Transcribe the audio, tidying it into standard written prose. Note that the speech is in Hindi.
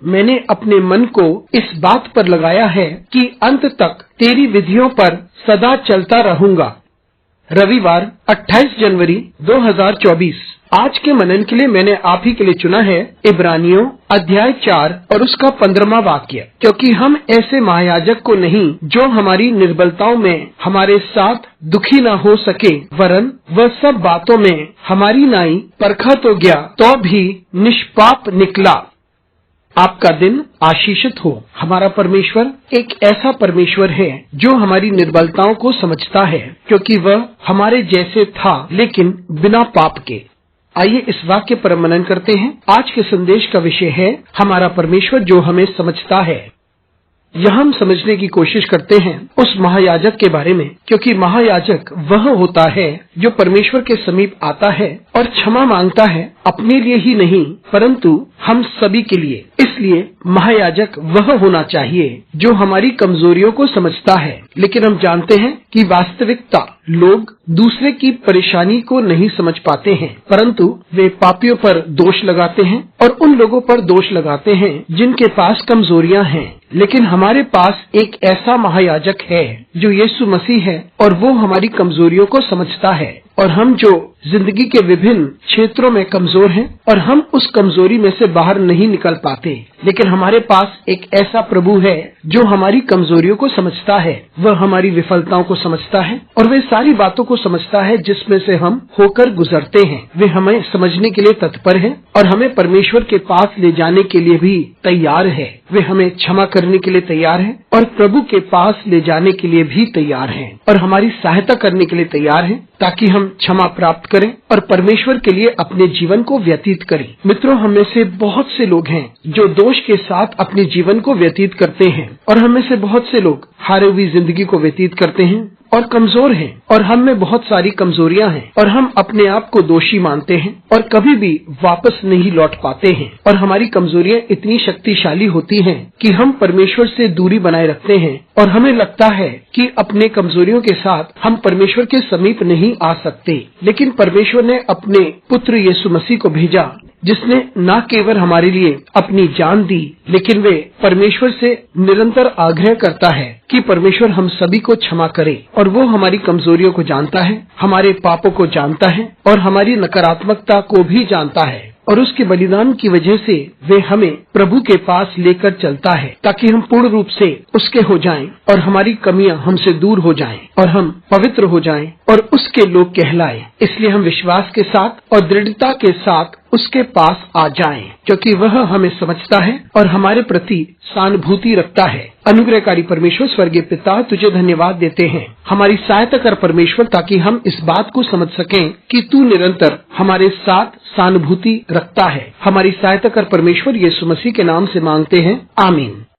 मैंने अपने मन को इस बात पर लगाया है कि अंत तक तेरी विधियों पर सदा चलता रहूंगा। रविवार 28 जनवरी 2024। आज के मनन के लिए मैंने आप ही के लिए चुना है इब्रानियों अध्याय 4 और उसका 15वां वाक्य, क्योंकि हम ऐसे महायाजक को नहीं जो हमारी निर्बलताओं में हमारे साथ दुखी न हो सके, वरन वह सब बातों में हमारी नाई परखा तो गया तो भी निष्पाप निकला। आपका दिन आशीषित हो। हमारा परमेश्वर एक ऐसा परमेश्वर है जो हमारी निर्बलताओं को समझता है, क्योंकि वह हमारे जैसे था लेकिन बिना पाप के। आइए इस वाक्य पर मनन करते हैं। आज के संदेश का विषय है हमारा परमेश्वर जो हमें समझता है। यह हम समझने की कोशिश करते हैं उस महायाजक के बारे में, क्योंकि महायाजक वह होता है जो परमेश्वर के समीप आता है और क्षमा मांगता है, अपने लिए ही नहीं परंतु हम सभी के लिए। इसलिए महायाजक वह होना चाहिए जो हमारी कमजोरियों को समझता है। लेकिन हम जानते हैं कि वास्तविकता लोग दूसरे की परेशानी को नहीं समझ पाते हैं, परंतु वे पापियों पर दोष लगाते हैं और उन लोगों पर दोष लगाते हैं जिनके पास कमजोरियां हैं। लेकिन हमारे पास एक ऐसा महायाजक है जो यीशु मसीह है और वो हमारी कमजोरियों को समझता है। और हम जो जिंदगी के विभिन्न क्षेत्रों में कमजोर हैं और हम उस कमजोरी में से बाहर नहीं निकल पाते, लेकिन हमारे पास एक ऐसा प्रभु है जो हमारी कमजोरियों को समझता है। वह हमारी विफलताओं को समझता है और वे सारी बातों को समझता है जिसमें से हम होकर गुजरते हैं। वे हमें समझने के लिए तत्पर है और हमें परमेश्वर के पास ले जाने के लिए भी तैयार है। वे हमें क्षमा करने के लिए तैयार है और प्रभु के पास ले जाने के लिए भी तैयार है और हमारी सहायता करने के लिए तैयार है, ताकि हम क्षमा प्राप्त करें और परमेश्वर के लिए अपने जीवन को व्यतीत करें। मित्रों, हमें से बहुत से लोग हैं जो दोष के साथ अपने जीवन को व्यतीत करते हैं और हमें से बहुत से लोग हारी हुई जिंदगी को व्यतीत करते हैं और कमजोर हैं और हम में बहुत सारी कमजोरियां हैं और हम अपने आप को दोषी मानते हैं और कभी भी वापस नहीं लौट पाते हैं। और हमारी कमजोरियां इतनी शक्तिशाली होती हैं कि हम परमेश्वर से दूरी बनाए रखते हैं और हमें लगता है कि अपने कमजोरियों के साथ हम परमेश्वर के समीप नहीं आ सकते। लेकिन परमेश्वर ने अपने पुत्र यीशु मसीह को भेजा, जिसने न केवल हमारे लिए अपनी जान दी, लेकिन वे परमेश्वर से निरंतर आग्रह करता है कि परमेश्वर हम सभी को क्षमा करे। और वो हमारी कमजोरियों को जानता है, हमारे पापों को जानता है और हमारी नकारात्मकता को भी जानता है। और उसके बलिदान की वजह से वे हमें प्रभु के पास लेकर चलता है, ताकि हम पूर्ण रूप से उसके हो जाएं और हमारी कमियां हमसे दूर हो जाएं और हम पवित्र हो जाएं और उसके लोग कहलाएं। इसलिए हम विश्वास के साथ और दृढ़ता के साथ उसके पास आ जाएं, क्योंकि वह हमें समझता है और हमारे प्रति सहानुभूति रखता है। अनुग्रहकारी परमेश्वर स्वर्गीय पिता, तुझे धन्यवाद देते हैं। हमारी सहायता कर परमेश्वर, ताकि हम इस बात को समझ सकें कि तू निरंतर हमारे साथ सहानुभूति रखता है। हमारी सहायता कर परमेश्वर, यीशु मसीह के नाम से मांगते हैं, आमीन।